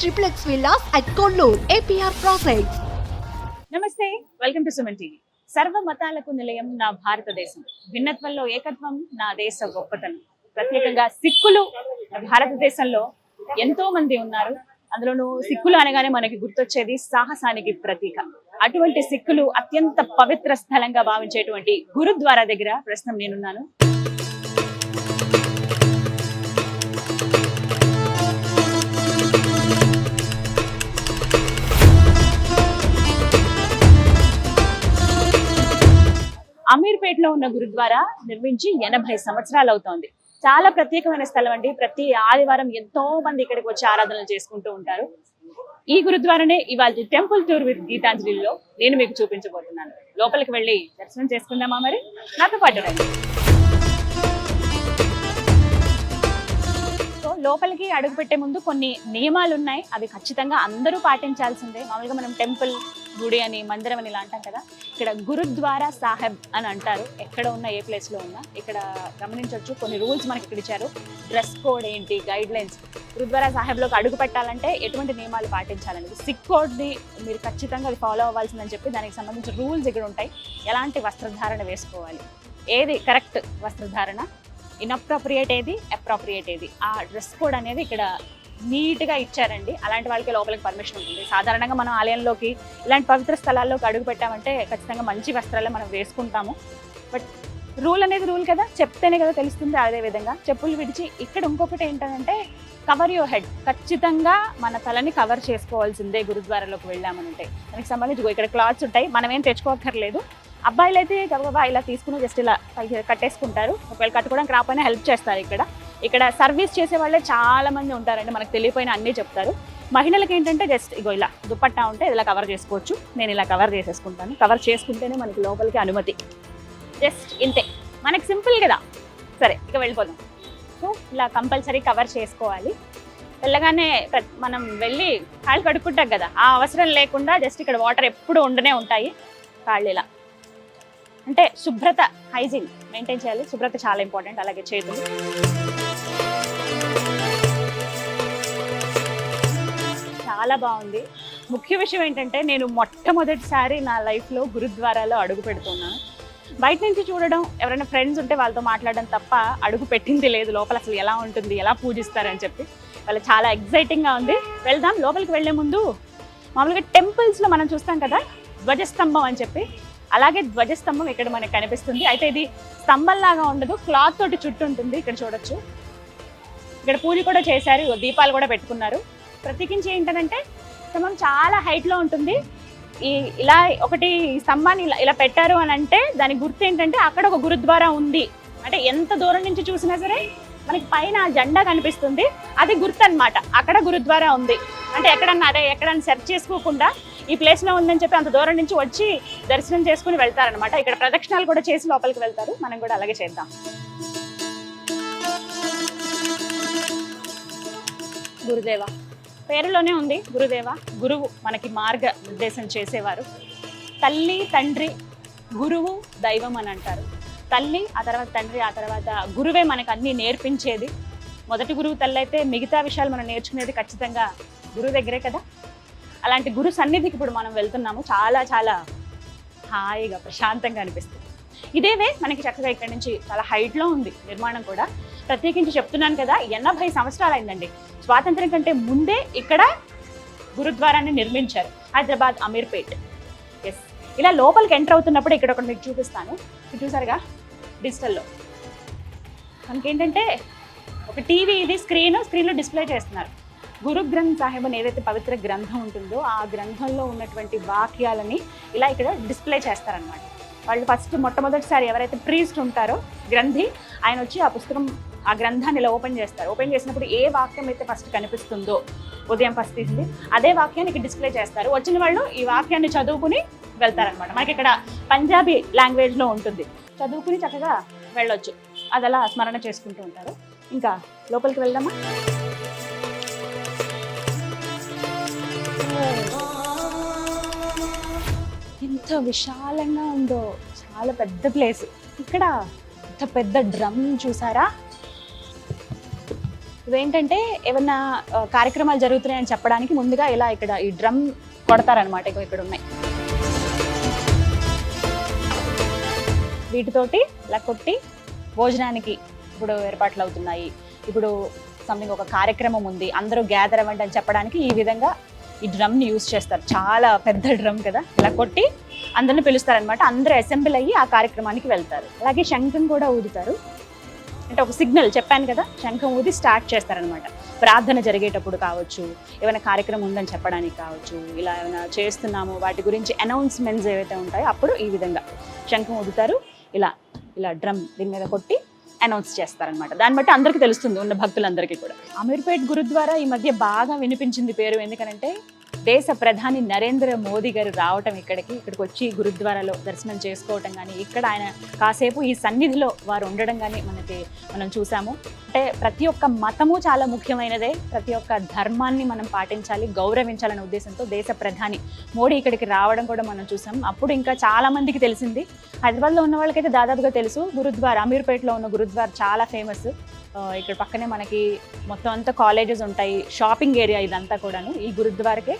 triplex villas at Kollur, APR Projects. నమస్తే, welcome to Suman TV. సర్వ మతాలకు నిలయం నా భారతదేశం, భిన్నత్వంలో ఏకత్వం నా దేశ గొప్పతనం. ప్రత్యేకంగా సిక్కులు భారతదేశంలో ఎంతో మంది ఉన్నారు. అందులోనూ సిక్కులు అనగానే మనకి గుర్తొచ్చేది సాహసానికి ప్రతీక. అటువంటి సిక్కులు అత్యంత పవిత్ర స్థలంగా భావించేటువంటి గురుద్వారా దగ్గర ప్రస్తుతం నేనున్నాను. అమీర్పేటలో ఉన్న గురుద్వారా నిర్మించి 80 సంవత్సరాలు అవుతోంది. చాలా ప్రత్యేకమైన స్థలం అండి. ప్రతి ఆదివారం ఎంతో మంది ఇక్కడికి వచ్చి ఆరాధనలు చేసుకుంటూ ఉంటారు. ఈ గురుద్వారానే ఇవాళ టెంపుల్ టూర్ విత్ గీతాంజలిలో నేను మీకు చూపించబోతున్నాను. లోపలికి వెళ్ళి దర్శనం చేసుకుందామా? మరి నాతో పాటు రండి. లోపలికి అడుగు పెట్టే ముందు కొన్ని నియమాలు ఉన్నాయి. అవి ఖచ్చితంగా అందరూ పాటించాల్సిందే. మామూలుగా మనం టెంపుల్, గుడి అని, మందిరం అని ఇలా అంటాం కదా. ఇక్కడ గురుద్వారా సాహెబ్ అని అంటారు. ఎక్కడ ఉన్నా, ఏ ప్లేస్ లో ఉన్నా ఇక్కడ గమనించవచ్చు. కొన్ని రూల్స్ మనకి ఇక్కడ ఇచ్చారు. డ్రెస్ కోడ్ ఏంటి, గైడ్ లైన్స్, గురుద్వారా సాహెబ్ లోకి అడుగు పెట్టాలంటే ఎటువంటి నియమాలు పాటించాలనేది, సిక్ కోడ్ ని మీరు ఖచ్చితంగా అది ఫాలో అవ్వాల్సిందని చెప్పి దానికి సంబంధించిన రూల్స్ ఇక్కడ ఉంటాయి. ఎలాంటి వస్త్రధారణ వేసుకోవాలి, ఏది కరెక్ట్ వస్త్రధారణ, ఇన్అప్రోప్రియేట్ ఏది, అప్రోప్రియేట్ ఏది, ఆ డ్రెస్ కోడ్ అనేది ఇక్కడ నీట్గా ఇచ్చారండి. అలాంటి వాళ్ళకి లోపలికి పర్మిషన్ ఉంటుంది. సాధారణంగా మనం ఆలయంలోకి, ఇలాంటి పవిత్ర స్థలాల్లోకి అడుగు పెట్టామంటే ఖచ్చితంగా మంచి వస్త్రాలే మనం వేసుకుంటాము. బట్ రూల్ అనేది రూల్ కదా, చెప్తేనే కదా తెలుస్తుంది. అదేవిధంగా చెప్పులు విడిచి ఇక్కడ ఇంకొకటి ఏంటంటే కవర్ యువర్ హెడ్. ఖచ్చితంగా మన తలని కవర్ చేసుకోవాల్సిందే గురుద్వారాలోకి వెళ్ళామనంటే. దానికి సంబంధించి ఇక్కడ క్లాత్స్ ఉంటాయి, మనం ఏం తెచ్చుకోక్కర్లేదు. అబ్బాయిలు అయితే గబగబా ఇలా తీసుకుని జస్ట్ ఇలా కట్టేసుకుంటారు. ఒకవేళ కట్టుకోవడానికి రాకపోయినా హెల్ప్ చేస్తారు. ఇక్కడ సర్వీస్ చేసే వాళ్ళే చాలా మంది ఉంటారండి. మనకు తెలియపోయినా అన్నీ చెప్తారు. మహిళలకు ఏంటంటే జస్ట్ ఇగో ఇలా దుపట్టా ఉంటే ఇలా కవర్ చేసుకోవచ్చు. నేను ఇలా కవర్ చేసేసుకుంటాను. కవర్ చేసుకుంటేనే మనకి లోపలికి అనుమతి. జస్ట్ ఇంతే, మనకి సింపుల్ కదా. సరే, ఇక వెళ్ళిపోదాం. సో ఇలా కంపల్సరీ కవర్ చేసుకోవాలి. వెళ్ళగానే మనం వెళ్ళి కాళ్ళు కడుక్కుంటాం కదా, ఆ అవసరం లేకుండా జస్ట్ ఇక్కడ వాటర్ ఎప్పుడు ఉండనే ఉంటాయి. కాళ్ళు ఇలా అంటే శుభ్రత, హైజీన్ మెయింటైన్ చేయాలి. శుభ్రత చాలా ఇంపార్టెంట్. అలాగే చేతులు. చాలా బాగుంది. ముఖ్య విషయం ఏంటంటే నేను మొట్టమొదటిసారి నా లైఫ్లో గురుద్వారాలో అడుగు పెడుతున్నాను. బయట నుంచి చూడడం, ఎవరైనా ఫ్రెండ్స్ ఉంటే వాళ్ళతో మాట్లాడడం తప్ప అడుగు పెట్టింది లేదు. లోపల అసలు ఎలా ఉంటుంది, ఎలా పూజిస్తారని చెప్పి వాళ్ళు చాలా ఎగ్జైటింగ్గా ఉంది. వెళ్దాం. లోపలికి వెళ్లే ముందు మామూలుగా టెంపుల్స్లో మనం చూస్తాం కదా ధ్వజస్తంభం అని చెప్పి, అలాగే ధ్వజస్తంభం ఇక్కడ మనకు కనిపిస్తుంది. అయితే ఇది స్తంభంలాగా ఉండదు, క్లాత్ తోటి చుట్టూ ఉంటుంది. ఇక్కడ చూడొచ్చు. ఇక్కడ పూజ కూడా చేశారు, దీపాలు కూడా పెట్టుకున్నారు. ప్రత్యేకించి ఏంటంటే స్తంభం చాలా హైట్లో ఉంటుంది. ఇలా ఒకటి స్తంభాన్ని ఇలా పెట్టారు అని అంటే దాని గుర్తు ఏంటంటే అక్కడ ఒక గురుద్వారా ఉంది అంటే ఎంత దూరం నుంచి చూసినా సరే మనకి పైన జెండా కనిపిస్తుంది. అది గుర్తు అనమాట, అక్కడ గురుద్వారా ఉంది అంటే. ఎక్కడన్నా సెర్చ్ చేసుకోకుండా ఈ ప్లేస్లో ఉందని చెప్పి అంత దూరం నుంచి వచ్చి దర్శనం చేసుకుని వెళ్తారనమాట. ఇక్కడ ప్రదక్షిణాలు కూడా చేసి లోపలికి వెళ్తారు. మనం కూడా అలాగే చేద్దాం. గురుదేవ పేరులోనే ఉంది గురుదేవ. గురువు మనకి మార్గ నిర్దేశం చేసేవారు. తల్లి, తండ్రి, గురువు, దైవం అని అంటారు. తల్లి, ఆ తర్వాత తండ్రి, ఆ తర్వాత గురువే మనకు అన్నీ నేర్పించేది. మొదటి గురువు తల్లి అయితే మిగతా విషయాలు మనం నేర్చుకునేది ఖచ్చితంగా గురువు దగ్గరే కదా. అలాంటి గురు సన్నిధికి ఇప్పుడు మనం వెళ్తున్నాము. చాలా చాలా హాయిగా, ప్రశాంతంగా అనిపిస్తుంది. ఇదేవే మనకి చక్కగా ఇక్కడ నుంచి చాలా హైట్లో ఉంది నిర్మాణం కూడా. ప్రత్యేకించి చెప్తున్నాను కదా, 80 సంవత్సరాలు అయిందండి. స్వాతంత్రం కంటే ముందే ఇక్కడ గురుద్వారాన్ని నిర్మించారు. హైదరాబాద్ అమీర్పేట్. ఎస్, ఇలా లోపలికి ఎంటర్ అవుతున్నప్పుడు ఇక్కడ ఒకటి మీకు చూపిస్తాను. చూసారుగా డిజిటల్లో మనకేంటంటే ఒక టీవీ, ఇది స్క్రీన్లో డిస్ప్లే చేస్తున్నారు. గురు గ్రంథ్ సాహిబ్ అని ఏదైతే పవిత్ర గ్రంథం ఉంటుందో ఆ గ్రంథంలో ఉన్నటువంటి వాక్యాలని ఇలా ఇక్కడ డిస్ప్లే చేస్తారనమాట. వాళ్ళు ఫస్ట్ మొట్టమొదటిసారి ఎవరైతే ప్రీస్ట్ ఉంటారో, గ్రంథి, ఆయన వచ్చి ఆ పుస్తకం, ఆ గ్రంథాన్ని ఇలా ఓపెన్ చేస్తారు. ఓపెన్ చేసినప్పుడు ఏ వాక్యం అయితే ఫస్ట్ కనిపిస్తుందో, ఉదయం ఫస్ట్ తీసింది అదే వాక్యాన్ని ఇక్కడ డిస్ప్లే చేస్తారు. వచ్చిన వాళ్ళు ఈ వాక్యాన్ని చదువుకుని వెళ్తారనమాట. మనకి ఇక్కడ పంజాబీ లాంగ్వేజ్లో ఉంటుంది. చదువుకుని చక్కగా వెళ్ళొచ్చు. అది అలా స్మరణ చేసుకుంటూ ఉంటారు. ఇంకా లోపలికి వెళ్దామా? ఎంత విశాలంగా ఉందో, చాలా పెద్ద ప్లేస్. ఇక్కడ ఇంత పెద్ద డ్రమ్ చూసారా, ఇవేంటంటే ఏమన్నా కార్యక్రమాలు జరుగుతున్నాయని చెప్పడానికి ముందుగా ఇలా ఇక్కడ ఈ డ్రమ్ కొడతారనమాట. ఇక్కడ ఉన్నాయి వీటితోటి ఇలా కొట్టి భోజనానికి ఇప్పుడు ఏర్పాట్లు అవుతున్నాయి, ఇప్పుడు సంథింగ్ ఒక కార్యక్రమం ఉంది, అందరూ గ్యాదర్ అవ్వండి అని చెప్పడానికి ఈ విధంగా ఈ డ్రమ్ని యూజ్ చేస్తారు. చాలా పెద్ద డ్రమ్ కదా, ఇలా కొట్టి అందరిని పిలుస్తారనమాట. అందరూ అసెంబ్లీ అయ్యి ఆ కార్యక్రమానికి వెళ్తారు. అలాగే శంఖం కూడా ఊదుతారు, అంటే ఒక సిగ్నల్ చెప్పాను కదా, శంఖం ఊది స్టార్ట్ చేస్తారనమాట. ప్రార్థన జరిగేటప్పుడు కావచ్చు, ఏమైనా కార్యక్రమం ఉందని చెప్పడానికి కావచ్చు, ఇలా ఏమైనా చేస్తున్నాము వాటి గురించి అనౌన్స్మెంట్స్ ఏవైతే ఉంటాయో అప్పుడు ఈ విధంగా శంఖం ఊదుతారు. ఇలా ఇలా డ్రమ్ దీని మీద కొట్టి అనౌన్స్ చేస్తారనమాట. దాన్ని బట్టి అందరికీ తెలుస్తుంది, ఉన్న భక్తులందరికీ కూడా. అమీర్పేట్ గురుద్వారా ఈ మధ్య బాగా వినిపించింది పేరు. ఎందుకంటే దేశ ప్రధాని నరేంద్ర మోదీ గారు రావటం ఇక్కడికి వచ్చి గురుద్వారాలో దర్శనం చేసుకోవటం కానీ, ఇక్కడ ఆయన కాసేపు ఈ సన్నిధిలో వారు ఉండడం కానీ మనం చూసాము. అంటే ప్రతి ఒక్క మతము చాలా ముఖ్యమైనదే, ప్రతి ఒక్క ధర్మాన్ని మనం పాటించాలి, గౌరవించాలనే ఉద్దేశంతో దేశ ప్రధాని మోడీ ఇక్కడికి రావడం కూడా మనం చూసాం. అప్పుడు ఇంకా చాలా మందికి తెలిసింది. హైదరాబాద్లో ఉన్న వాళ్ళకైతే దాదాపుగా తెలుసు. గురుద్వారా అమీర్పేట్లో ఉన్న గురుద్వారా చాలా ఫేమస్. ఇక్కడ పక్కనే మనకి మొత్తం అంతా కాలేజెస్ ఉంటాయి, షాపింగ్ ఏరియా ఇదంతా కూడాను. ఈ గురుద్వారాకే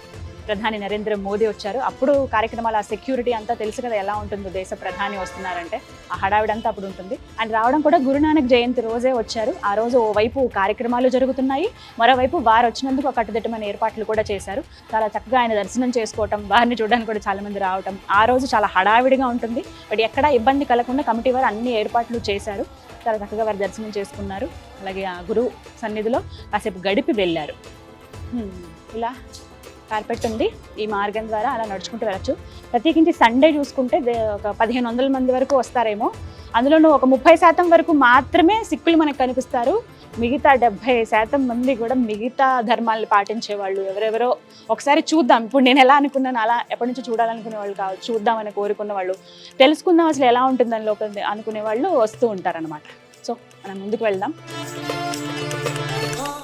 ప్రధాని నరేంద్ర మోదీ వచ్చారు. అప్పుడు కార్యక్రమాలు, ఆ సెక్యూరిటీ అంతా తెలుసు కదా ఎలా ఉంటుందో, దేశ ప్రధాని వస్తున్నారంటే ఆ హడావిడంతా అప్పుడు ఉంటుంది. ఆయన రావడం కూడా గురునానక్ జయంతి రోజే వచ్చారు. ఆ రోజు ఓవైపు కార్యక్రమాలు జరుగుతున్నాయి, మరోవైపు వారు వచ్చినందుకు కట్టుదిట్టమైన ఏర్పాట్లు కూడా చేశారు. చాలా చక్కగా ఆయన దర్శనం చేసుకోవటం, వారిని చూడడానికి కూడా చాలా మంది రావటం. ఆ రోజు చాలా హడావిడిగా ఉంటుంది. బట్ ఎక్కడా ఇబ్బంది కలగకుండా కమిటీ వారు అన్ని ఏర్పాట్లు చేశారు. చాలా చక్కగా వారు దర్శనం చేసుకున్నారు. అలాగే ఆ గురువు సన్నిధిలో కాసేపు గడిపి వెళ్ళారు. ఇలా కార్పెట్ ఉంది, ఈ మార్గం ద్వారా అలా నడుచుకుంటూ వెళ్ళచ్చు. ప్రత్యేకించి సండే చూసుకుంటే ఒక 1500 మంది వరకు వస్తారేమో. అందులోనూ ఒక 30% వరకు మాత్రమే సిక్కులు మనకు కనిపిస్తారు. మిగతా 70% మంది కూడా మిగతా ధర్మాలను పాటించే వాళ్ళు ఎవరెవరో. ఒకసారి చూద్దాం, ఇప్పుడు నేను ఎలా అనుకున్నాను అలా ఎప్పటి నుంచో చూడాలనుకునే వాళ్ళు కావచ్చు, చూద్దామని కోరుకున్న వాళ్ళు, తెలుసుకుందాం అసలు ఎలా ఉంటుందని లోపల అనుకునే వాళ్ళు వస్తూ ఉంటారనమాట. సో మనం ముందుకు వెళ్దాం.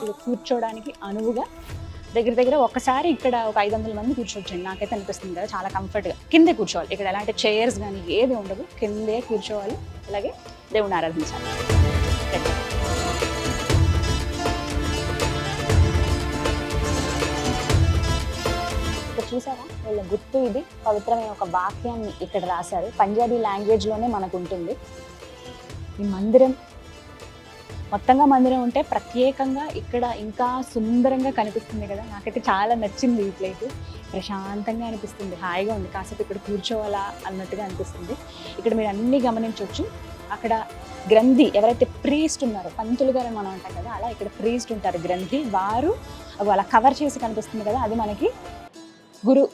ఇది కూర్చోడానికి అనువుగా దగ్గర ఒకసారి ఇక్కడ ఒక 500 మంది కూర్చోవచ్చండి. నాకైతే అనిపిస్తుంది కదా, చాలా కంఫర్ట్గా కిందే కూర్చోవాలి. ఇక్కడ ఎలాంటి చైర్స్ కానీ ఏది ఉండదు, కిందే కూర్చోవాలి. అలాగే దేవుని ఆరాధించాలి. ఇక్కడ చూసారా, వీళ్ళ గుర్తు ఇది. పవిత్రమైన ఒక వాక్యాన్ని ఇక్కడ రాశారు. పంజాబీ లాంగ్వేజ్లోనే మనకు ఉంటుంది. ఈ మందిరం మొత్తంగా మందిరం ఉంటే ప్రత్యేకంగా ఇక్కడ ఇంకా సుందరంగా కనిపిస్తుంది కదా. నాకైతే చాలా నచ్చింది ఈ ప్లేస్. ప్రశాంతంగా అనిపిస్తుంది, హాయిగా ఉంది. కాసేపు ఇక్కడ కూర్చోవాలా అన్నట్టుగా అనిపిస్తుంది. ఇక్కడ మీరు అన్నీ గమనించవచ్చు. అక్కడ గ్రంథి ఎవరైతే ప్రీస్ట్ ఉన్నారో, పంతులు గారు మనం అంటాం కదా, అలా ఇక్కడ ప్రీస్ట్ ఉంటారు గ్రంథి. వారు అలా కవర్ చేసి కనిపిస్తుంది కదా, అది మనకి గురు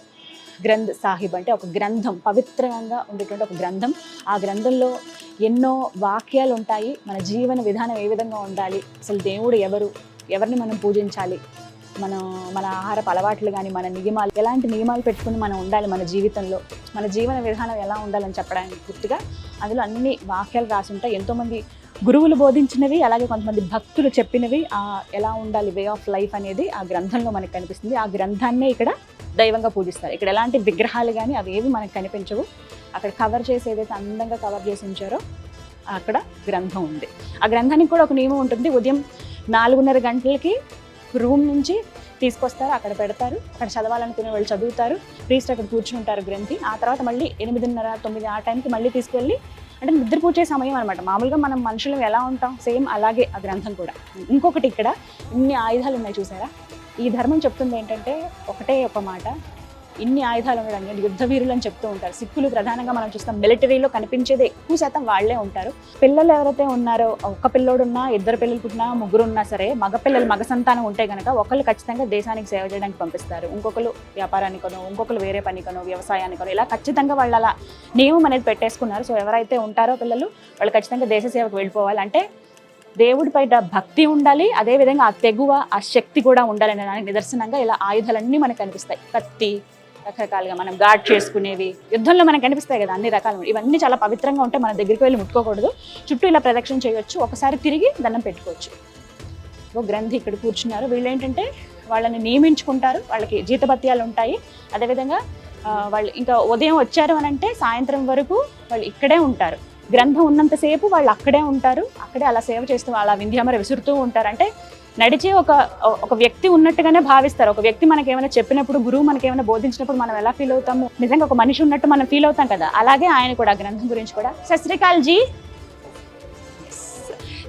గ్రంథ్ సాహిబ్, అంటే ఒక గ్రంథం, పవిత్రంగా ఉండేటువంటి ఒక గ్రంథం. ఆ గ్రంథంలో ఎన్నో వాక్యాలు ఉంటాయి. మన జీవన విధానం ఏ విధంగా ఉండాలి, అసలు దేవుడు ఎవరు, ఎవరిని మనం పూజించాలి, మన ఆహారపు అలవాట్లు కానీ, మన నియమాలు, ఎలాంటి నియమాలు పెట్టుకుని మనం ఉండాలి మన జీవితంలో, మన జీవన విధానం ఎలా ఉండాలని చెప్పడానికి పూర్తిగా అందులో అన్ని వాక్యాలు రాసి ఉంటాయి. ఎంతోమంది గురువులు బోధించినవి, అలాగే కొంతమంది భక్తులు చెప్పినవి, ఎలా ఉండాలి వే ఆఫ్ లైఫ్ అనేది ఆ గ్రంథంలో మనకు కనిపిస్తుంది. ఆ గ్రంథాన్నే ఇక్కడ దైవంగా పూజిస్తారు. ఇక్కడ ఎలాంటి విగ్రహాలు కానీ అవి ఏవి మనకు కనిపించవు. అక్కడ కవర్ చేసి ఏదైతే అందంగా కవర్ చేసి ఉంచారో అక్కడ గ్రంథం ఉంది. ఆ గ్రంథానికి కూడా ఒక నియమం ఉంటుంది. ఉదయం 4:30 గంటలకి రూమ్ నుంచి తీసుకొస్తారు, అక్కడ పెడతారు. అక్కడ చదవాలనుకునే వాళ్ళు చదువుతారు. ప్రీస్ట్ అక్కడ కూర్చుని ఉంటారు గ్రంథి. ఆ తర్వాత మళ్ళీ 8:30, 9 ఆ టైంకి మళ్ళీ తీసుకెళ్ళి, అంటే నిద్ర పూజే సమయం అనమాట. మామూలుగా మనం మనుషులు ఎలా ఉంటాం సేమ్ అలాగే ఆ గ్రంథం కూడా. ఇంకొకటి, ఇక్కడ ఇన్ని ఆయుధాలు ఉన్నాయి చూసారా. ఈ ధర్మం చెప్తుంది ఏంటంటే ఒకటే ఒక మాట, ఇన్ని ఆయుధాలు ఉండడం, యుద్ధ వీరులు అని చెప్తూ ఉంటారు. సిక్కులు ప్రధానంగా మనం చూస్తాం, మిలిటరీలో కనిపించేది ఎక్కువ శాతం వాళ్లే ఉంటారు. పిల్లలు ఎవరైతే ఉన్నారో, ఒక్క పిల్లోడున్నా, 2 పిల్లలు పుట్టినా, 3 ఉన్నా సరే, మగ సంతానం ఉంటే కనుక ఒకళ్ళు ఖచ్చితంగా దేశానికి సేవ చేయడానికి పంపిస్తారు. ఇంకొకరు వ్యాపారానికనో, ఇంకొకరు వేరే పనికనో, వ్యవసాయానికనో, ఇలా ఖచ్చితంగా వాళ్ళు అలా నియమం అనేది పెట్టేసుకున్నారు. సో ఎవరైతే ఉంటారో పిల్లలు, వాళ్ళు ఖచ్చితంగా దేశ సేవకు వెళ్ళిపోవాలి. అంటే దేవుడిపైన భక్తి ఉండాలి, అదేవిధంగా ఆ తెగువ, ఆ శక్తి కూడా ఉండాలనే దానికి నిదర్శనంగా ఇలా ఆయుధాలన్నీ మనకు కనిపిస్తాయి. కత్తి, రకరకాలుగా మనం గాడ్ చేసుకునేవి, యుద్ధంలో మనకు కనిపిస్తాయి కదా అన్ని రకాలు. ఇవన్నీ చాలా పవిత్రంగా ఉంటే మన దగ్గరికి వెళ్ళి ముట్టుకోకూడదు. చుట్టూ ఇలా ప్రదక్షిణ చేయొచ్చు, ఒకసారి తిరిగి దండం పెట్టుకోవచ్చు. గ్రంథి ఇక్కడ కూర్చున్నారు. వీళ్ళు ఏంటంటే వాళ్ళని నియమించుకుంటారు, వాళ్ళకి జీతభత్యాలు ఉంటాయి. అదేవిధంగా వాళ్ళు ఇంకా ఉదయం వచ్చారు అని అంటే సాయంత్రం వరకు వాళ్ళు ఇక్కడే ఉంటారు. గ్రంథం ఉన్నంతసేపు వాళ్ళు అక్కడే ఉంటారు. అక్కడే అలా సేవ చేస్తూ అలా వింధ్యామర విసురుతూ ఉంటారు. అంటే నడిచే ఒక వ్యక్తి ఉన్నట్టుగానే భావిస్తారు. ఒక వ్యక్తి మనకి ఏమైనా చెప్పినప్పుడు, గురువు మనకి ఏమైనా బోధించినప్పుడు మనం ఎలా ఫీల్ అవుతాము, నిజంగా ఒక మనిషి ఉన్నట్టు మనం ఫీల్ అవుతాం కదా. అలాగే ఆయన కూడా గ్రంథం గురించి కూడా సత్ శ్రీ అకాల్ జీ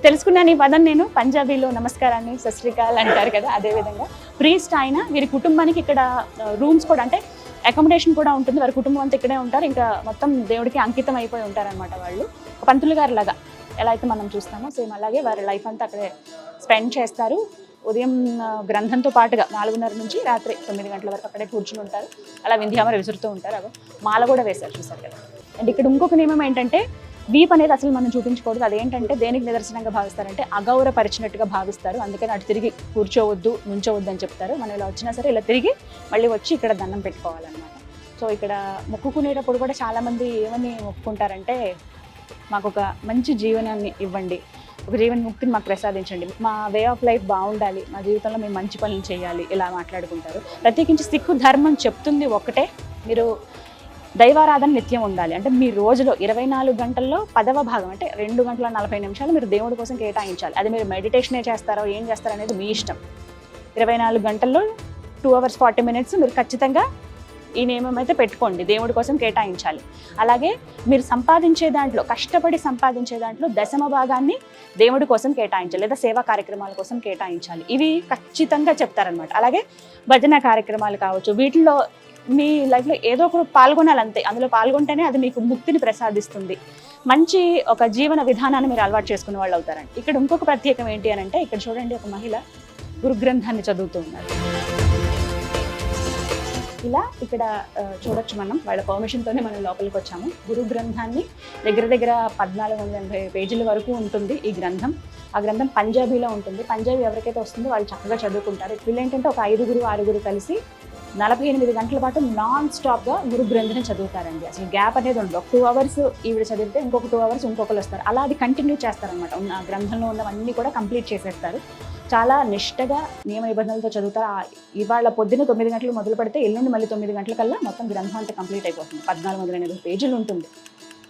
తెలుసుకున్నాను ఈ పదం నేను. పంజాబీలో నమస్కారాన్ని సత్ శ్రీ అకాల్ అంటారు కదా, అదేవిధంగా ప్రీస్ట్ ఆయన. వీరి కుటుంబానికి ఇక్కడ రూమ్స్ కూడా, అంటే అకామిడేషన్ కూడా ఉంటుంది. వారి కుటుంబం అంతా ఇక్కడే ఉంటారు. ఇంకా మొత్తం దేవుడికి అంకితం అయిపోయి ఉంటారనమాట వాళ్ళు. పంతులు గారు లాగా ఎలా అయితే మనం చూస్తామో సేమ్ అలాగే వారి లైఫ్ అంతా అక్కడే స్పెండ్ చేస్తారు. ఉదయం గ్రంథంతో పాటుగా 4:30 నుంచి రాత్రి 9 గంటల వరకు అక్కడే కూర్చుని ఉంటారు. అలా వింధ్యామర విసురుతూ ఉంటారు. అవి మాల కూడా వేశారు, చూసారు కదా. అండ్ ఇక్కడ ఇంకొక నియమం ఏంటంటే, వీప్ అనేది అసలు మనం చూపించకూడదు. అదేంటంటే దేనికి నిదర్శనంగా భావిస్తారంటే అగౌరవపరిచినట్టుగా భావిస్తారు. అందుకని అటు తిరిగి కూర్చోవద్దు, నుంచోవద్దు అని చెప్తారు. మనం ఇలా వచ్చినా సరే ఇలా తిరిగి మళ్ళీ వచ్చి ఇక్కడ దండం పెట్టుకోవాలన్నమాట. సో ఇక్కడ మొక్కుకునేటప్పుడు కూడా చాలామంది ఏమని మొక్కుకుంటారంటే, మాకు ఒక మంచి జీవనాన్ని ఇవ్వండి, ఒక జీవన ముక్తిని మాకు ప్రసాదించండి, మా వే ఆఫ్ లైఫ్ బాగుండాలి, మా జీవితంలో మేము మంచి పనులు చేయాలి, ఇలా మాట్లాడుకుంటారు. ప్రత్యేకించి సిక్కు ధర్మం చెప్తుంది ఒక్కటే, మీరు దైవారాధన నిత్యం ఉండాలి. అంటే మీ రోజులో 24 గంటల్లో 10వ భాగం అంటే 2 గంటల 40 నిమిషాలు మీరు దేవుడి కోసం కేటాయించాలి. అది మీరు మెడిటేషనే చేస్తారో ఏం చేస్తారో అనేది మీ ఇష్టం. 24 గంటల్లో 2 hours 40 minutes మీరు ఖచ్చితంగా ఈ నియమం అయితే పెట్టుకోండి, దేవుడి కోసం కేటాయించాలి. అలాగే మీరు సంపాదించే దాంట్లో, కష్టపడి సంపాదించే దాంట్లో 10వ భాగాన్ని దేవుడి కోసం కేటాయించాలి, లేదా సేవా కార్యక్రమాల కోసం కేటాయించాలి. ఇవి ఖచ్చితంగా చెప్తారనమాట. అలాగే భజన కార్యక్రమాలు కావచ్చు, వీటిల్లో మీ లైఫ్లో ఏదో ఒకరు పాల్గొనాలంతే. అందులో పాల్గొంటేనే అది మీకు ముక్తిని ప్రసాదిస్తుంది. మంచి ఒక జీవన విధానాన్ని మీరు అలవాటు చేసుకునే వాళ్ళు అవుతారండి. ఇక్కడ ఇంకొక ప్రత్యేకం ఏంటి అని అంటే, ఇక్కడ చూడండి, ఒక మహిళ గురుగ్రంథాన్ని చదువుతూ ఉన్నారు. ఇలా ఇక్కడ చూడొచ్చు మనం, వాళ్ళ పర్మిషన్తోనే మనం లోపలికి వచ్చాము. గురు గ్రంథాన్ని దగ్గర 1480 పేజీల వరకు ఉంటుంది ఈ గ్రంథం. ఆ గ్రంథం పంజాబీలో ఉంటుంది. పంజాబీ ఎవరికైతే వస్తుందో వాళ్ళు చక్కగా చదువుకుంటారు. వీళ్ళు ఏంటంటే ఒక 5-6 కలిసి 48 గంటల పాటు నాన్ స్టాప్గా గురు గ్రంథాన్ని చదువుతారండి. అసలు గ్యాప్ అనేది ఉండదు. ఒక 2 hours ఈవిడ చదివితే ఇంకొక 2 hours ఇంకొకరు వస్తారు. అలా అది కంటిన్యూ చేస్తారనమాట. ఆ గ్రంథంలో ఉన్నవన్నీ కూడా కంప్లీట్ చేసేస్తారు. చాలా నిష్టగా నియమ నిబంధనలతో చదువుతారు. ఇవాళ పొద్దున్న 9 గంటలు మొదలు పెడితే ఎల్లుండి మళ్ళీ 9 గంటలకల్లా మొత్తం గ్రంథం అంతా కంప్లీట్ అయిపోతుంది. 1480 పేజీలు ఉంటుంది.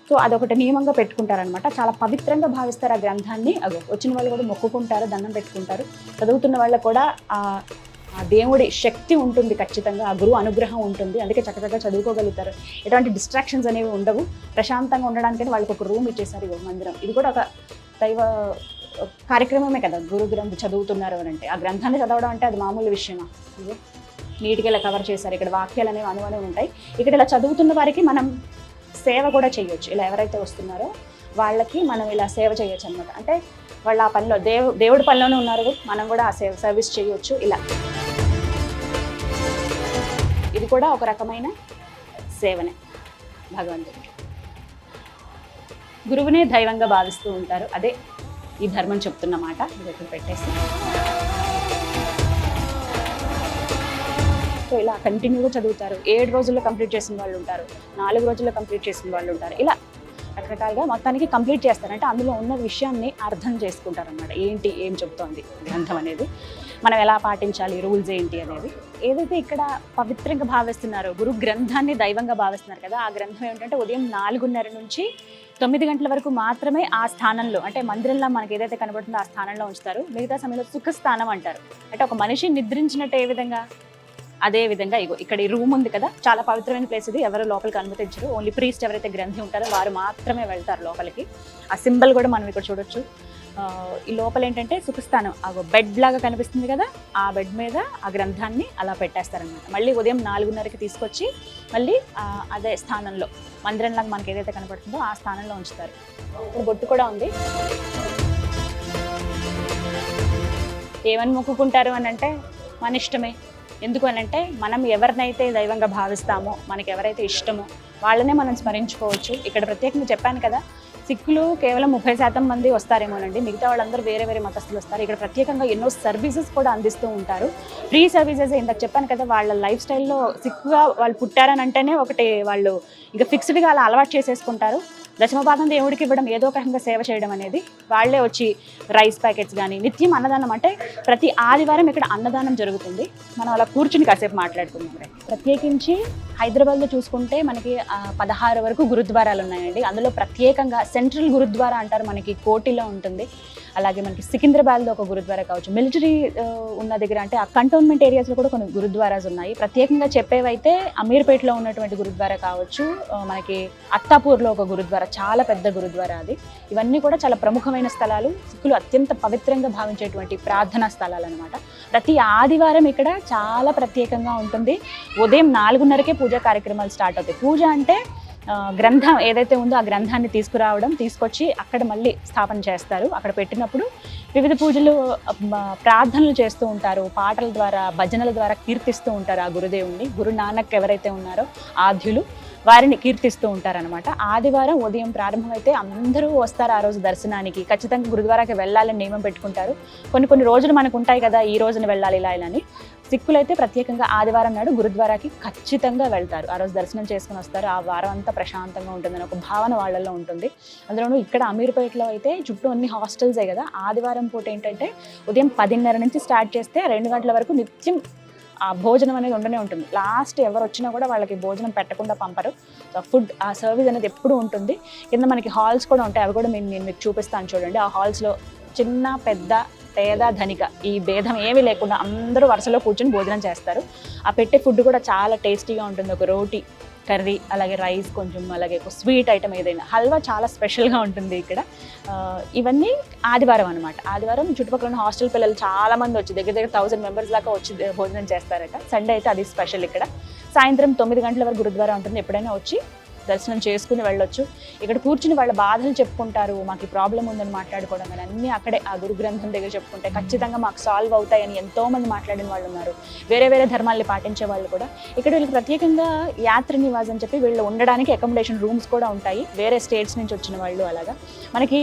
సో అదొకటి నియమంగా పెట్టుకుంటారనమాట. చాలా పవిత్రంగా భావిస్తారు ఆ గ్రంథాన్ని. వచ్చిన వాళ్ళు కూడా మొక్కుకుంటారు, దండం పెట్టుకుంటారు. చదువుతున్న వాళ్ళకు కూడా ఆ దేవుడి శక్తి ఉంటుంది, ఖచ్చితంగా ఆ గురువు అనుగ్రహం ఉంటుంది. అందుకే చక్కగా చదువుకోగలుగుతారు. ఎటువంటి డిస్ట్రాక్షన్స్ అనేవి ఉండవు. ప్రశాంతంగా ఉండడానికని వాళ్ళకి ఒక రూమ్ ఇచ్చేసారు, ఈ మందిరం. ఇది కూడా ఒక దైవ కార్యక్రమమే కదా, గురు గ్రంథం చదువుతున్నారు అని అంటే. ఆ గ్రంథాన్ని చదవడం అంటే అది మామూలు విషయమా? నీట్గా ఇలా కవర్ చేశారు. ఇక్కడ వాక్యాలు అనేవి అనువనే ఉంటాయి. ఇక్కడ ఇలా చదువుతున్న వారికి మనం సేవ కూడా చేయొచ్చు. ఇలా ఎవరైతే వస్తున్నారో వాళ్ళకి మనం ఇలా సేవ చేయొచ్చు అనమాట. అంటే వాళ్ళు ఆ పనిలో దేవుడి పనిలోనే ఉన్నారు, మనం కూడా ఆ సర్వీస్ చేయొచ్చు. ఇలా ఇది కూడా ఒక రకమైన సేవనే భగవంతుడికి. గురువునే దైవంగా భావిస్తూ ఉంటారు. అదే ఈ ధర్మం చెప్తున్న మాట. ఇది ఇక్కడ పెట్టేసి సో ఇలా కంటిన్యూగా చదువుతారు. 7 రోజుల్లో కంప్లీట్ చేసిన వాళ్ళు ఉంటారు, 4 రోజుల్లో కంప్లీట్ చేసిన వాళ్ళు ఉంటారు. ఇలా రకరకాలుగా మొత్తానికి కంప్లీట్ చేస్తారు. అంటే అందులో ఉన్న విషయాన్ని అర్థం చేసుకుంటారు అన్నమాట. ఏం చెప్తోంది గ్రంథం అనేది, మనం ఎలా పాటించాలి, రూల్స్ ఏంటి అనేది. ఏదైతే ఇక్కడ పవిత్రంగా భావిస్తున్నారో, గురు గ్రంథాన్ని దైవంగా భావిస్తున్నారు కదా, ఆ గ్రంథం ఏంటంటే ఉదయం 4:30 నుంచి 9 గంటల వరకు మాత్రమే ఆ స్థానంలో, అంటే మందిరంలో మనకి ఏదైతే కనబడుతుందో ఆ స్థానంలో ఉంచుతారు. మిగతా సమయంలో సుఖస్థానం అంటారు. అంటే ఒక మనిషి నిద్రించినట్టు ఏ విధంగా, అదే విధంగా ఇక్కడ ఈ రూమ్ ఉంది కదా, చాలా పవిత్రమైన ప్లేస్ ఇది. ఎవరు లోపలికి అనుమతించరు. ఓన్లీ ప్రీస్ట్ ఎవరైతే గ్రంథి ఉంటారో వారు మాత్రమే వెళ్తారు లోపలికి. ఆ సింబల్ కూడా మనం ఇక్కడ చూడొచ్చు. ఈ లోపల ఏంటంటే సుఖస్థానం, బెడ్ లాగా కనిపిస్తుంది కదా, ఆ బెడ్ మీద ఆ గ్రంథాన్ని అలా పెట్టేస్తారనమాట. మళ్ళీ ఉదయం 4:30కి తీసుకొచ్చి మళ్ళీ అదే స్థానంలో, మందిరంలాగా మనకి ఏదైతే కనపడుతుందో ఆ స్థానంలో ఉంచుతారు. ఇప్పుడు బొట్టు కూడా ఉంది. ఏమని మొక్కుకుంటారు అని అంటే మన ఇష్టమే. ఎందుకు అని అంటే మనం ఎవరినైతే దైవంగా భావిస్తామో, మనకి ఎవరైతే ఇష్టమో వాళ్ళనే మనం స్మరించుకోవచ్చు. ఇక్కడ ప్రత్యేకంగా చెప్పాను కదా, సిక్కులు కేవలం 30% మంది వస్తారేమోనండి, మిగతా వాళ్ళందరూ వేరే మతస్థులు వస్తారు. ఇక్కడ ప్రత్యేకంగా ఎన్నో సర్వీసెస్ కూడా అందిస్తూ ఉంటారు. Free services. ఇందాక చెప్పాను కదా, వాళ్ళ లైఫ్ స్టైల్లో సిక్కుగా వాళ్ళు పుట్టారని అంటేనే ఒకటి వాళ్ళు ఇక ఫిక్స్డ్గా అలా అలవాటు చేసేసుకుంటారు. దశమభాగం దేవుడికి ఇవ్వడం, ఏదో ఒక రకంగా సేవ చేయడం అనేది. వాళ్ళే వచ్చి రైస్ ప్యాకెట్స్ కానీ, నిత్యం అన్నదానం. అంటే ప్రతి ఆదివారం ఇక్కడ అన్నదానం జరుగుతుంది. మనం అలా కూర్చుని కాసేపు మాట్లాడుకుందాం. ప్రత్యేకించి హైదరాబాద్లో చూసుకుంటే మనకి 16 వరకు గురుద్వారాలు ఉన్నాయండి. అందులో ప్రత్యేకంగా సెంట్రల్ గురుద్వారా అంటారు, మనకి కోటిలో ఉంటుంది. అలాగే మనకి సికింద్రాబాద్లో ఒక గురుద్వారా కావచ్చు, మిలిటరీ ఉన్న దగ్గర అంటే ఆ కంటోన్మెంట్ ఏరియాస్లో కూడా కొన్ని గురుద్వారాస్ ఉన్నాయి. ప్రత్యేకంగా చెప్పేవైతే అమీర్పేటలో ఉన్నటువంటి గురుద్వారా కావచ్చు, మనకి అత్తాపూర్లో ఒక గురుద్వారా, చాలా పెద్ద గురుద్వారా అది. ఇవన్నీ కూడా చాలా ప్రముఖమైన స్థలాలు, సిక్కులు అత్యంత పవిత్రంగా భావించేటువంటి ప్రార్థనా స్థలాలు అనమాట. ప్రతి ఆదివారం ఇక్కడ చాలా ప్రత్యేకంగా ఉంటుంది. ఉదయం 4:30కే పూజా కార్యక్రమాలు స్టార్ట్ అవుతాయి. పూజ అంటే గ్రంథం ఏదైతే ఉందో ఆ గ్రంథాన్ని తీసుకురావడం, తీసుకొచ్చి అక్కడ మళ్ళీ స్థాపన చేస్తారు. అక్కడ పెట్టినప్పుడు వివిధ పూజలు, ప్రార్థనలు చేస్తూ ఉంటారు, పాటల ద్వారా, భజనల ద్వారా కీర్తిస్తూ ఉంటారు ఆ గురుదేవుణ్ణి. గురు నానక్ ఎవరైతే ఉన్నారో ఆద్యులు, వారిని కీర్తిస్తూ ఉంటారనమాట. ఆదివారం ఉదయం ప్రారంభమైతే అందరూ వస్తారు ఆ రోజు దర్శనానికి. ఖచ్చితంగా గురుద్వారాకి వెళ్ళాలని నియమం పెట్టుకుంటారు. కొన్ని రోజులు మనకు ఉంటాయి కదా, ఈ రోజున వెళ్ళాలి ఇలా అని. సిక్కులైతే ప్రత్యేకంగా ఆదివారం నాడు గురుద్వారాకి ఖచ్చితంగా వెళ్తారు. ఆ రోజు దర్శనం చేసుకుని వస్తారు. ఆ వారం అంతా ప్రశాంతంగా ఉంటుందని ఒక భావన వాళ్ళల్లో ఉంటుంది. అందులోనూ ఇక్కడ అమీర్పేటలో అయితే చుట్టూ అన్ని హాస్టల్సే కదా. ఆదివారం పూట ఏంటంటే ఉదయం 10:30 నుంచి స్టార్ట్ చేస్తే 2 గంటల వరకు నిత్యం ఆ భోజనం అనేది ఉండనే ఉంటుంది. లాస్ట్ ఎవరు వచ్చినా కూడా వాళ్ళకి భోజనం పెట్టకుండా పంపరు. సో ఫుడ్, ఆ సర్వీస్ అనేది ఎప్పుడూ ఉంటుంది. కింద మనకి హాల్స్ కూడా ఉంటాయి, అవి కూడా నేను మీకు చూపిస్తాను చూడండి. ఆ హాల్స్లో చిన్న, పెద్ద, పేద, ధనిక ఈ భేదం ఏమీ లేకుండా అందరూ వరుసలో కూర్చొని భోజనం చేస్తారు. ఆ పెట్టే ఫుడ్ కూడా చాలా టేస్టీగా ఉంటుంది. ఒక రోటీ, కర్రీ, అలాగే రైస్ కొంచెం, అలాగే ఒక స్వీట్ ఐటమ్ ఏదైనా, హల్వా చాలా స్పెషల్గా ఉంటుంది ఇక్కడ. ఇవన్నీ ఆదివారం అనమాట. ఆదివారం చుట్టుపక్కల ఉన్న హాస్టల్ పిల్లలు చాలామంది వచ్చి దగ్గర 1000 మెంబర్స్ దాకా వచ్చి భోజనం చేస్తారట. సండే అయితే అది స్పెషల్ ఇక్కడ. సాయంత్రం 9 గంటల వరకు గురుద్వారా ఉంటుంది. ఎప్పుడైనా వచ్చి దర్శనం చేసుకుని వెళ్ళొచ్చు. ఇక్కడ కూర్చుని వాళ్ళ బాధలు చెప్పుకుంటారు, మాకు ఈ ప్రాబ్లం ఉందని మాట్లాడుకోవడం కానీ అన్నీ అక్కడే ఆ గురు గ్రంథం దగ్గర చెప్పుకుంటే ఖచ్చితంగా మాకు సాల్వ్ అవుతాయని ఎంతోమంది మాట్లాడిన వాళ్ళు ఉన్నారు. వేరే ధర్మాల్ని పాటించే వాళ్ళు కూడా. ఇక్కడ వీళ్ళకి ప్రత్యేకంగా యాత్రి నివాస్ అని చెప్పి వీళ్ళు ఉండడానికి అకామిడేషన్ రూమ్స్ కూడా ఉంటాయి, వేరే స్టేట్స్ నుంచి వచ్చిన వాళ్ళు. అలాగా మనకి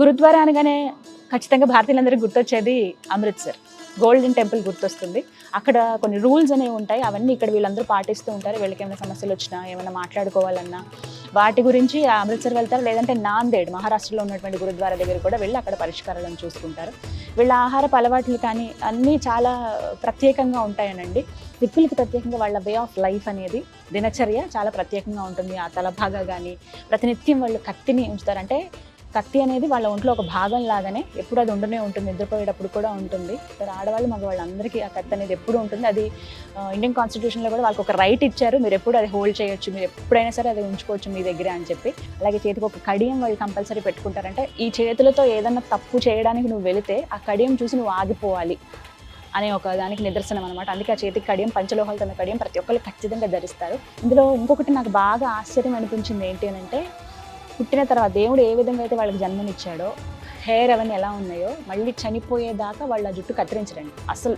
గురుద్వారా అనగానే ఖచ్చితంగా భారతీయులందరికీ గుర్తొచ్చేది అమృత్సర్ గోల్డెన్ టెంపుల్ గుర్తొస్తుంది. అక్కడ కొన్ని రూల్స్ అనేవి ఉంటాయి, అవన్నీ ఇక్కడ వీళ్ళందరూ పాటిస్తూ ఉంటారు. వీళ్ళకి ఏమైనా సమస్యలు వచ్చినా, ఏమైనా మాట్లాడుకోవాలన్నా వాటి గురించి అమృత్సర్ వెళ్తారు. లేదంటే నాందేడ్ మహారాష్ట్రలో ఉన్నటువంటి గురుద్వారా దగ్గర కూడా వెళ్ళి అక్కడ పరిష్కారాలను చూసుకుంటారు. వీళ్ళ ఆహారపు అలవాట్లు కానీ అన్నీ చాలా ప్రత్యేకంగా ఉంటాయనండి. సిక్కులకి ప్రత్యేకంగా వాళ్ళ వే ఆఫ్ లైఫ్ అనేది, దినచర్య చాలా ప్రత్యేకంగా ఉంటుంది. ఆ తలభాగా కానీ ప్రతినిత్యం వాళ్ళు కత్తిని ఉంచుతారు. అంటే కత్తి అనేది వాళ్ళ ఒంట్లో ఒక భాగం లాగానే ఎప్పుడు అది ఉండనే ఉంటుంది, నిద్రపోయేటప్పుడు కూడా ఉంటుంది. ఇక్కడ ఆడవాళ్ళు, మగవాళ్ళందరికీ ఆ కత్తి అనేది ఎప్పుడు ఉంటుంది. అది ఇండియన్ కాన్స్టిట్యూషన్లో కూడా వాళ్ళకి ఒక రైట్ ఇచ్చారు, మీరు ఎప్పుడు అది హోల్డ్ చేయొచ్చు, మీరు ఎప్పుడైనా సరే అది ఉంచుకోవచ్చు మీ దగ్గర అని చెప్పి. అలాగే చేతికి ఒక కడియం వాళ్ళు కంపల్సరీ పెట్టుకుంటారంటే ఈ చేతులతో ఏదన్నా తప్పు చేయడానికి నువ్వు వెళితే ఆ కడియం చూసి నువ్వు ఆగిపోవాలి అనే ఒక దానికి నిదర్శనం అనమాట. అందుకే ఆ చేతికి కడియం, పంచలోహాలతో ఉన్న కడియం ప్రతి ఒక్కరు ఖచ్చితంగా ధరిస్తారు. ఇందులో ఇంకొకటి నాకు బాగా ఆశ్చర్యం అనిపించింది ఏంటి అంటే, పుట్టిన తర్వాత దేవుడు ఏ విధంగా అయితే వాళ్ళకి జన్మనిచ్చాడో, హెయిర్ అవన్నీ ఎలా ఉన్నాయో మళ్ళీ చనిపోయేదాకా వాళ్ళ జుట్టు కత్తిరించరండి. అసలు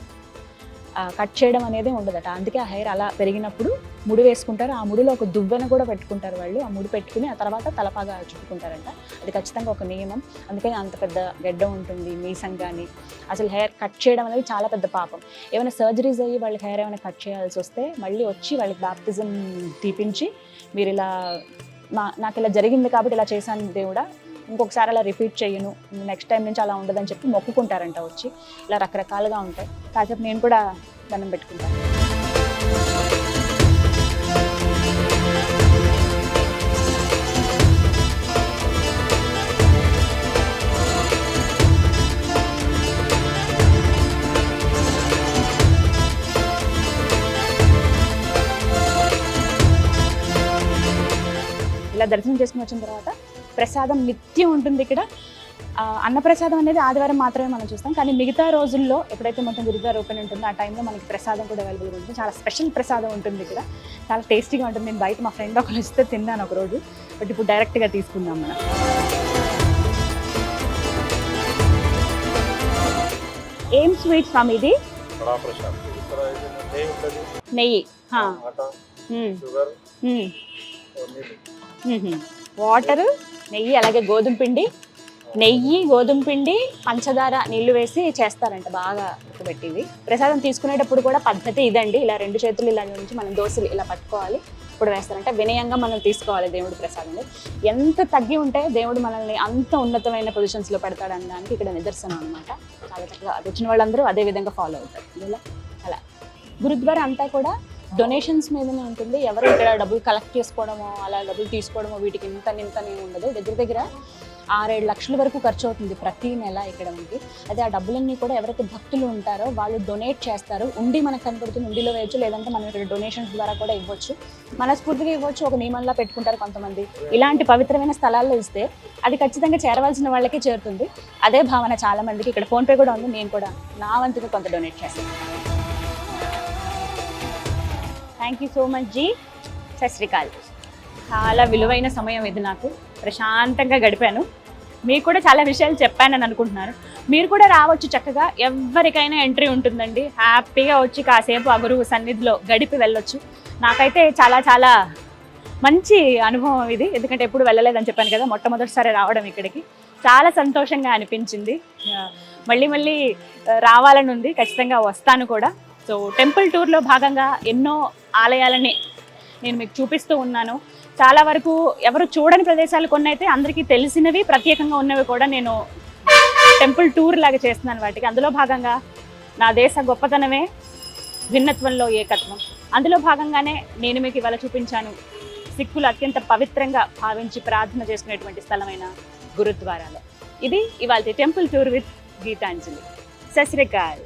కట్ చేయడం అనేది ఉండదట. అందుకే ఆ హెయిర్ అలా పెరిగినప్పుడు ముడి వేసుకుంటారు. ఆ ముడిలో ఒక దువ్వెన కూడా పెట్టుకుంటారు వాళ్ళు. ఆ ముడి పెట్టుకుని ఆ తర్వాత తలపాగా చుట్టుకుంటారంట. అది ఖచ్చితంగా ఒక నియమం. అందుకని అంత పెద్ద గెడ్డ ఉంటుంది, మీసం కానీ. అసలు హెయిర్ కట్ చేయడం అనేది చాలా పెద్ద పాపం. ఏమైనా సర్జరీస్ అయ్యి వాళ్ళకి హెయిర్ ఏమైనా కట్ చేయాల్సి వస్తే మళ్ళీ వచ్చి వాళ్ళకి బాప్టిజం తీపించి, మీరు ఇలా నాకు ఇలా జరిగింది కాబట్టి ఇలా చేశాను దేవుడా, ఇంకొకసారి అలా రిపీట్ చేయను, నెక్స్ట్ టైం నుంచి అలా ఉండదని చెప్పి మొక్కుకుంటారంట వచ్చి. ఇలా రకరకాలుగా ఉంటాయి. కాసేపు నేను కూడా దండం పెట్టుకుంటాను. ఇలా దర్శనం చేసుకుని వచ్చిన తర్వాత ప్రసాదం నిత్యం ఉంటుంది ఇక్కడ. అన్నప్రసాదం అనేది ఆదివారం మాత్రమే మనం చూస్తాం, కానీ మిగతా రోజుల్లో ఎప్పుడైతే మొత్తం గురుద్వారా ఓపెన్ ఉంటుందో ఆ టైంలో మనకి ప్రసాదం కూడా అవైలబుల్గా ఉంటుంది. చాలా స్పెషల్ ప్రసాదం ఉంటుంది ఇక్కడ, చాలా టేస్టీగా ఉంటుంది. నేను బయట మా ఫ్రెండ్ ఒకరు ఇస్తే తిన్నాను ఒకరోజు, బట్ ఇప్పుడు డైరెక్ట్గా తీసుకుందాం మనం. ఏం స్వీట్ స్వామి ఇది? నెయ్యి, వాటర్, నెయ్యి, అలాగే గోధుమ పిండి. నెయ్యి, గోధుమ పిండి, పంచదార, నీళ్లు వేసి చేస్తారంట బాగా ఉడకబెట్టివి. ప్రసాదం తీసుకునేటప్పుడు కూడా పద్ధతి ఇదండి. ఇలా 2 చేతులు ఇలా నుంచి మనం దోశలు ఇలా పట్టుకోవాలి, ఇప్పుడు వేస్తారంటే వినయంగా మనం తీసుకోవాలి దేవుడి ప్రసాదంలో. ఎంత తగ్గి ఉంటే దేవుడు మనల్ని అంత ఉన్నతమైన పొజిషన్స్లో పెడతాడు అనడానికి ఇక్కడ నిదర్శనం అనమాట. చాలా చక్కగా వచ్చిన వాళ్ళందరూ అదే విధంగా ఫాలో అవుతారు. ఇలా అలా గురుద్వారా అంతా కూడా డొనేషన్స్ మీదనే ఉంటుంది. ఎవరు ఇక్కడ డబ్బులు కలెక్ట్ చేసుకోవడమో, అలా డబ్బులు తీసుకోవడమో, వీటికి ఇంతనే ఉండదు. దగ్గర 6-7 లక్షల వరకు ఖర్చు అవుతుంది ప్రతి నెల ఇక్కడ మనకి. అదే ఆ డబ్బులన్నీ కూడా ఎవరైతే భక్తులు ఉంటారో వాళ్ళు డొనేట్ చేస్తారు. ఉండి మనకు కనపడుతుంది, ఉండిలో వేయచ్చు, లేదంటే మనం ఇక్కడ డొనేషన్స్ ద్వారా కూడా ఇవ్వచ్చు, మనస్ఫూర్తిగా ఇవ్వచ్చు, ఒక నియమంలా పెట్టుకుంటారు కొంతమంది. ఇలాంటి పవిత్రమైన స్థలాల్లో ఇస్తే అది ఖచ్చితంగా చేరవలసిన వాళ్ళకి చేరుతుంది. అదే భావన చాలా మందికి. ఇక్కడ ఫోన్పే కూడా ఉంది, నేను కూడా నా వంతుగా కొంత డొనేట్ చేస్తాను. Thank you so much ji. సత్ శ్రీ అకాల్. చాలా విలువైన సమయం ఇది, నాకు ప్రశాంతంగా గడిపాను. మీకు కూడా చాలా విషయాలు చెప్పానని అనుకుంటున్నాను. మీరు కూడా రావచ్చు, చక్కగా ఎవరికైనా ఎంట్రీ ఉంటుందండి. హ్యాపీగా వచ్చి కాసేపు ఆ గురువు సన్నిధిలో గడిపి వెళ్ళొచ్చు. నాకైతే చాలా చాలా మంచి అనుభవం ఇది, ఎందుకంటే ఎప్పుడు వెళ్ళలేదని చెప్పాను కదా, మొట్టమొదటిసారి రావడం ఇక్కడికి. చాలా సంతోషంగా అనిపించింది. మళ్ళీ మళ్ళీ రావాలని ఉంది, ఖచ్చితంగా వస్తాను కూడా. సో టెంపుల్ టూర్లో భాగంగా ఎన్నో ఆలయాలని నేను మీకు చూపిస్తూ ఉన్నాను. చాలా వరకు ఎవరు చూడని ప్రదేశాలు కొన్ని అయితే, అందరికీ తెలిసినవి ప్రత్యేకంగా ఉన్నవి కూడా నేను టెంపుల్ టూర్ లాగా చేస్తున్నాను వాటికి. అందులో భాగంగా నా దేశ గొప్పతనమే భిన్నత్వంలో ఏకత్వం. అందులో భాగంగానే నేను మీకు ఇవాళ చూపించాను సిక్కులు అత్యంత పవిత్రంగా భావించి ప్రార్థన చేసుకునేటువంటి స్థలమైన గురుద్వారాలో. ఇది ఇవాళ టెంపుల్ టూర్ విత్ గీతాంజలి. సత్ శ్రీ అకాల్.